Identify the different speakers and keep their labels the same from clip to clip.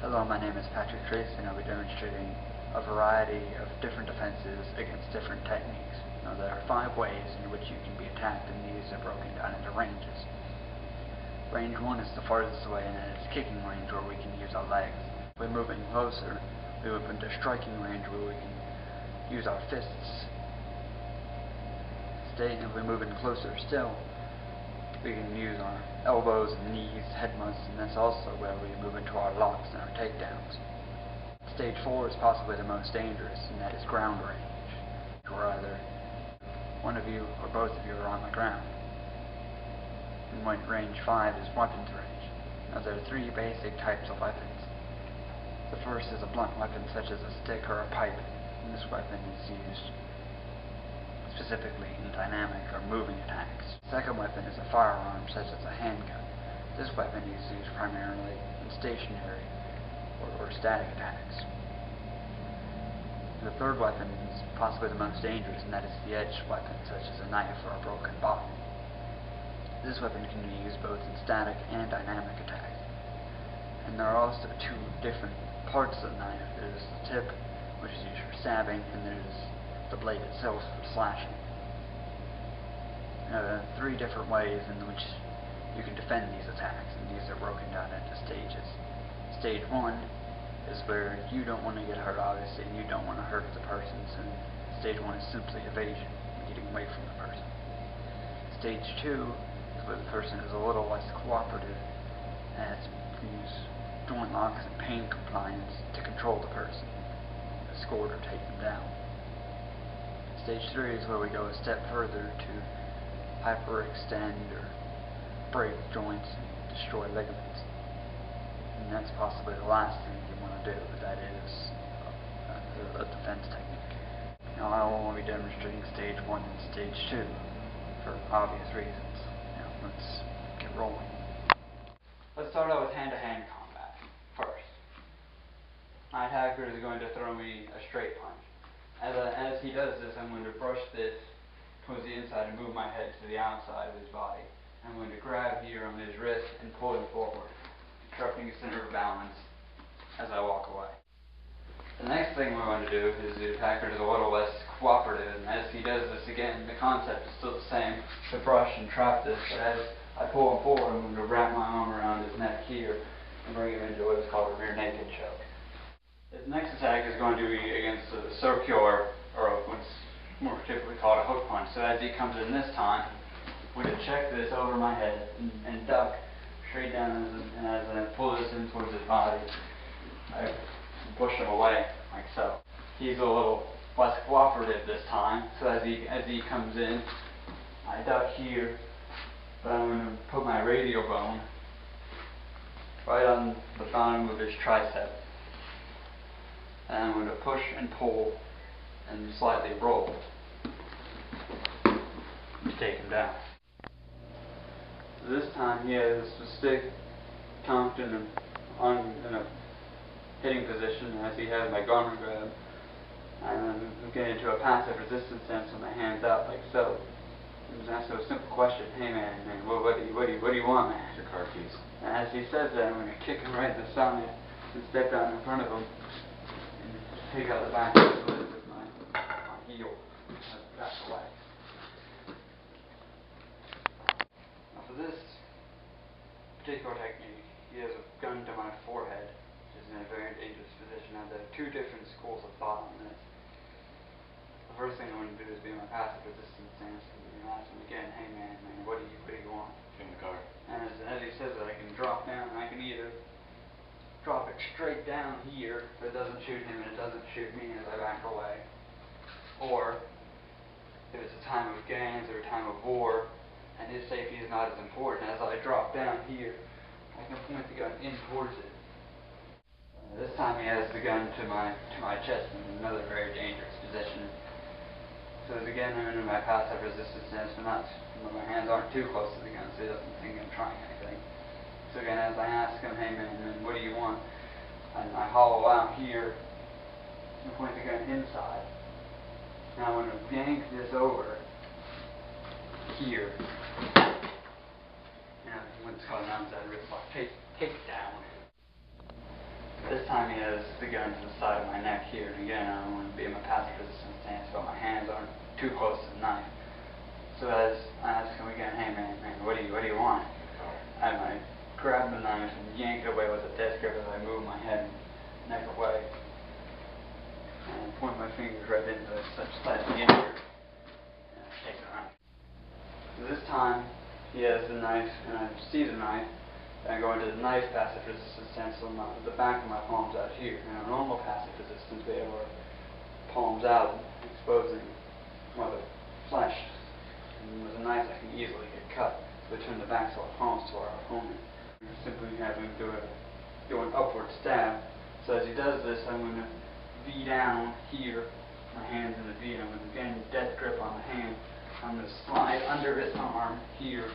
Speaker 1: Hello, my name is Patrick Trace, and I'll be demonstrating a variety of different defenses against different techniques. Now, there are 5 ways in which you can be attacked, and these are broken down into ranges. Range 1 is the farthest away, and that is kicking range, where we can use our legs. By moving closer, we move into striking range, where we can use our fists. If we move in closer still, we can use our elbows and knees, head butts, and that's also where we move into our locks and our takedowns. Stage 4 is possibly the most dangerous, and that is ground range, where either one of you or both of you are on the ground. And range 5 is weapons range. Now, there are 3 basic types of weapons. The first is a blunt weapon such as a stick or a pipe, and this weapon is used specifically in dynamic or moving attacks. The second weapon is a firearm such as a handgun. This weapon is used primarily in stationary or static attacks. The third weapon is possibly the most dangerous, and that is the edged weapon such as a knife or a broken bottle. This weapon can be used both in static and dynamic attacks. And there are also 2 different parts of the knife. There's the tip, which is used for stabbing, and there's the blade itself for slashing. There are 3 different ways in which you can defend these attacks, and these are broken down into stages. Stage 1 is where you don't want to get hurt, obviously, and you don't want to hurt the person, so stage 1 is simply evasion, getting away from the person. Stage 2 is where the person is a little less cooperative, and it's use joint locks and pain compliance to control the person, escort or take them down. Stage 3 is where we go a step further to hyperextend or break joints and destroy ligaments. And that's possibly the last thing you want to do, but that is a defense technique. Now, I will be demonstrating stage 1 and stage 2 for obvious reasons. Now, let's get rolling. Let's start out with hand-to-hand combat first. My attacker is going to throw me a straight punch. As he does this, I'm going to brush this towards the inside and move my head to the outside of his body. I'm going to grab here on his wrist and pull him forward, interrupting his center of balance as I walk away. The next thing we're going to do is the attacker is a little less cooperative, and as he does this again, the concept is still the same, to brush and trap this, but as I pull him forward, I'm going to wrap my arm around his neck here and bring him into what is called a rear naked choke. His next attack is going to be against a circular, or what's more typically called a hook punch. So as he comes in this time, we can check this over my head and duck straight down, and as I pull this in towards his body, I push him away like so. He's a little less cooperative this time, so as he comes in, I duck here, but I'm going to put my radial bone right on the bottom of his tricep. And I'm going to push and pull and slightly roll to take him down. So this time he has the stick conked in a hitting position as he has my garment grab. And I'm getting into a passive resistance stance with my hands out like so. I'm just asking a simple question: hey man, what do you want, man?
Speaker 2: Your car keys.
Speaker 1: And as he says that, I'm going to kick him right in the side and step down in front of him. Take out the back of his leg with my heel. That's the way. Now for this particular technique, he has a gun to my forehead, which is in a very dangerous position. Now there are 2 different schools of thought on this. The first thing I'm going to do is be in my passive resistance stance and ask him again, hey man, what do you want?
Speaker 2: In the car.
Speaker 1: And as he says that, I can drop down, and I can either drop it straight down here, but it doesn't shoot him and it doesn't shoot me as I back away. Or, if it's a time of games or a time of war, and his safety is not as important, as I drop down here, I can point the gun in towards it. This time he has the gun to my chest in another very dangerous position. So again, I'm in my passive resistance stance, but my hands aren't too close to the gun, so he doesn't think I'm trying anything. So again, as I ask him, hey man, what do you want? And I hollow out here and point the gun inside. Now I'm going to yank this over here. What's called an outside wrist lock takedown. This he has the gun to the side of my neck here. And again, I don't want to be in my passive resistance stance, but my hands aren't too close to the knife. So as I ask him again, hey man, what do you want? And I grab the knife and yank it away with a death grip as I move my head and neck away. And point my fingers right into it, such slightly injured. And I take the knife. So this time, he has the knife, and I see the knife, and I go into the knife passive resistance stance, so the back of my palm's out here. And a normal passive resistance, we have our palms out, exposing, well, the flesh. And with a knife, I can easily get cut. So we turn the backs of our palms to our opponent. We're simply having to do an upward stab. So as he does this, I'm going to V down here, my hands in the V, and I'm going to again death grip on the hand. I'm going to slide under his arm here.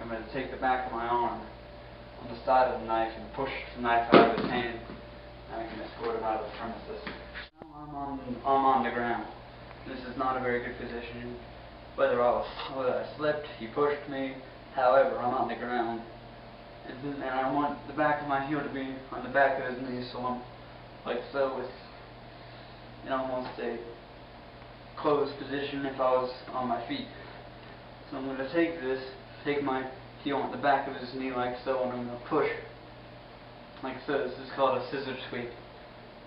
Speaker 1: I'm going to take the back of my arm on the side of the knife and push the knife out of his hand. And I can escort him out of the premises. Now I'm on the ground. This is not a very good position. Whether I slipped, he pushed me, however, I'm on the ground. And I want the back of my heel to be on the back of his knee, so I'm like so, with almost a closed position if I was on my feet. So I'm going to take my heel on the back of his knee like so, and I'm going to push like so. This is called a scissor sweep.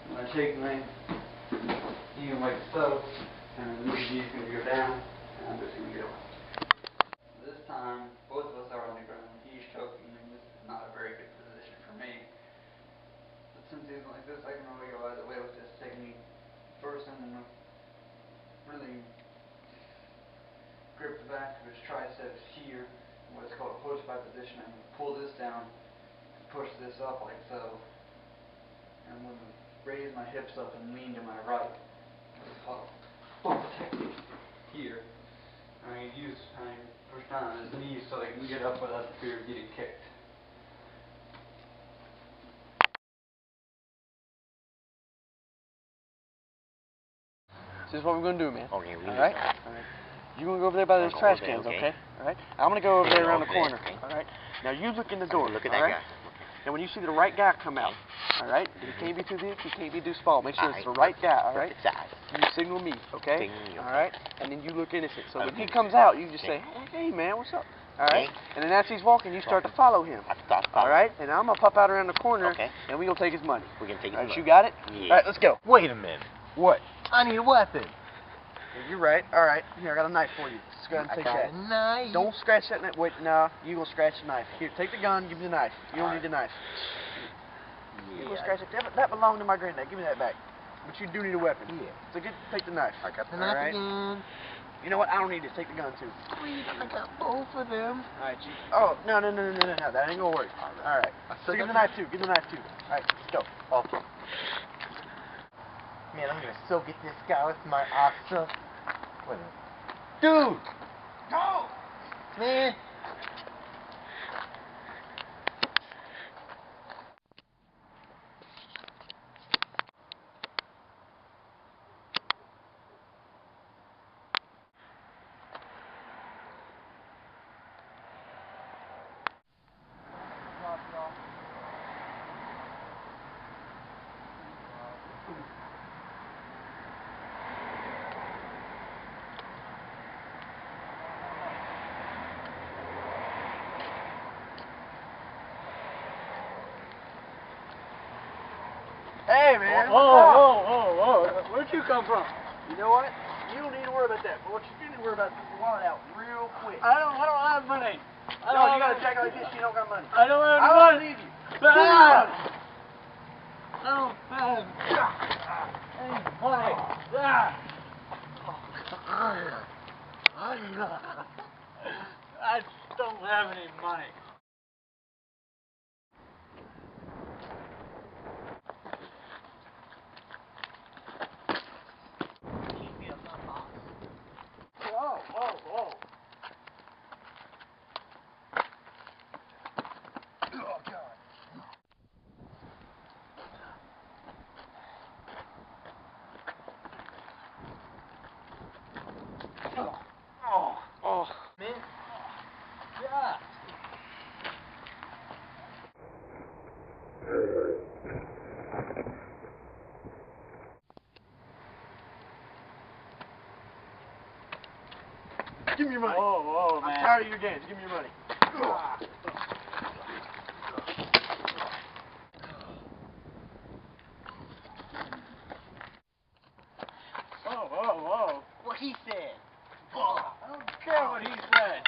Speaker 1: I'm going to take my heel like so, and the knee's going to go down, and I'm just going to go. This time, both of us are on the ground. He's choking, and this is not a very good position for me. But since he's like this, I can really go either way with this technique. First, I'm going to really grip the back of his triceps here, what's called a push-by position. I'm going to pull this down and push this up like so. And I'm going to raise my hips up and lean to my right. What's called a bump technique here. I push down on his knees so they can get up without the fear of getting kicked.
Speaker 2: This is what we're going to do, man.
Speaker 3: Okay,
Speaker 2: all right? You're going to go over there by those trash cans, okay? All right? I'm going to go over there around the corner, all right? Now, you look in the door,
Speaker 3: look at
Speaker 2: all
Speaker 3: that
Speaker 2: right?
Speaker 3: guy.
Speaker 2: Now, when you see the right guy come out, all right? He can't be too big, he can't be too small. Make sure it's the right guy, all right? You signal me, okay? All right? And then you look innocent. So when he comes out, you just say, hey, man, what's up? All right? And then as he's walking, you start to follow him. All right? And I'm going to pop out around the corner, and we're going to take his money.
Speaker 3: We're going to take his
Speaker 2: money.
Speaker 3: money.
Speaker 2: You got it?
Speaker 3: Yeah.
Speaker 2: All right, let's go.
Speaker 4: Wait a minute.
Speaker 2: What?
Speaker 4: I need a weapon.
Speaker 2: You're right. All right. Here, I got a knife for you. Just go ahead and take that.
Speaker 4: A knife.
Speaker 2: Don't scratch that knife. Wait, no. You gonna scratch the knife. Here, take the gun. Give me the knife. You don't need the knife. You gonna scratch it. That belonged to my granddad. Give me that back. But you do need a weapon.
Speaker 4: Yeah.
Speaker 2: So take the knife.
Speaker 4: I got the knife again.
Speaker 2: You know what? I don't need this. Take the gun too.
Speaker 4: Sweet. I got both of them.
Speaker 2: All right. Oh no. That ain't gonna work. All right. So give the knife too. Give the knife too. All right. Let's go.
Speaker 4: Okay. Man, I'm gonna so get this guy with my awesome. Wait a minute. Dude! Go! Man!
Speaker 2: Hey, man.
Speaker 4: Whoa. Where'd you come from?
Speaker 2: You know what? You don't need to worry about that. But what you do need to worry about is getting your wallet out real quick.
Speaker 4: I don't have money.
Speaker 2: No, you got to check like this. You don't got money.
Speaker 4: I don't have
Speaker 2: I don't believe you.
Speaker 4: I don't have any money. I don't have any money. Whoa. Oh, God.
Speaker 2: Oh.
Speaker 4: Man. Yeah.
Speaker 2: Give me your money.
Speaker 3: Whoa, man.
Speaker 2: I'm tired of your games. Give me your money.
Speaker 3: Whoa.
Speaker 4: What he said.
Speaker 3: I don't care what he said.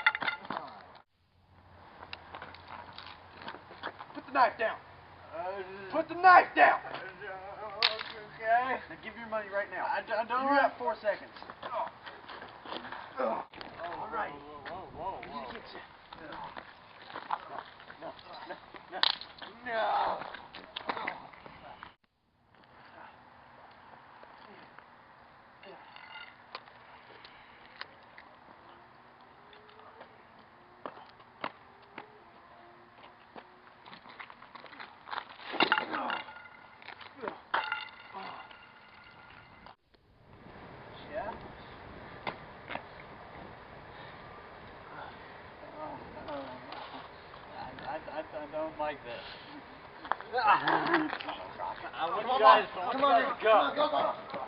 Speaker 2: Put the knife down. Put the knife down.
Speaker 3: Okay.
Speaker 2: Now give me your money right now.
Speaker 3: I don't.
Speaker 2: You have 4 seconds.
Speaker 3: All right. Whoa.
Speaker 2: No.
Speaker 3: Yeah? I don't like this. I want you guys,
Speaker 4: Come on,
Speaker 3: go.
Speaker 4: go.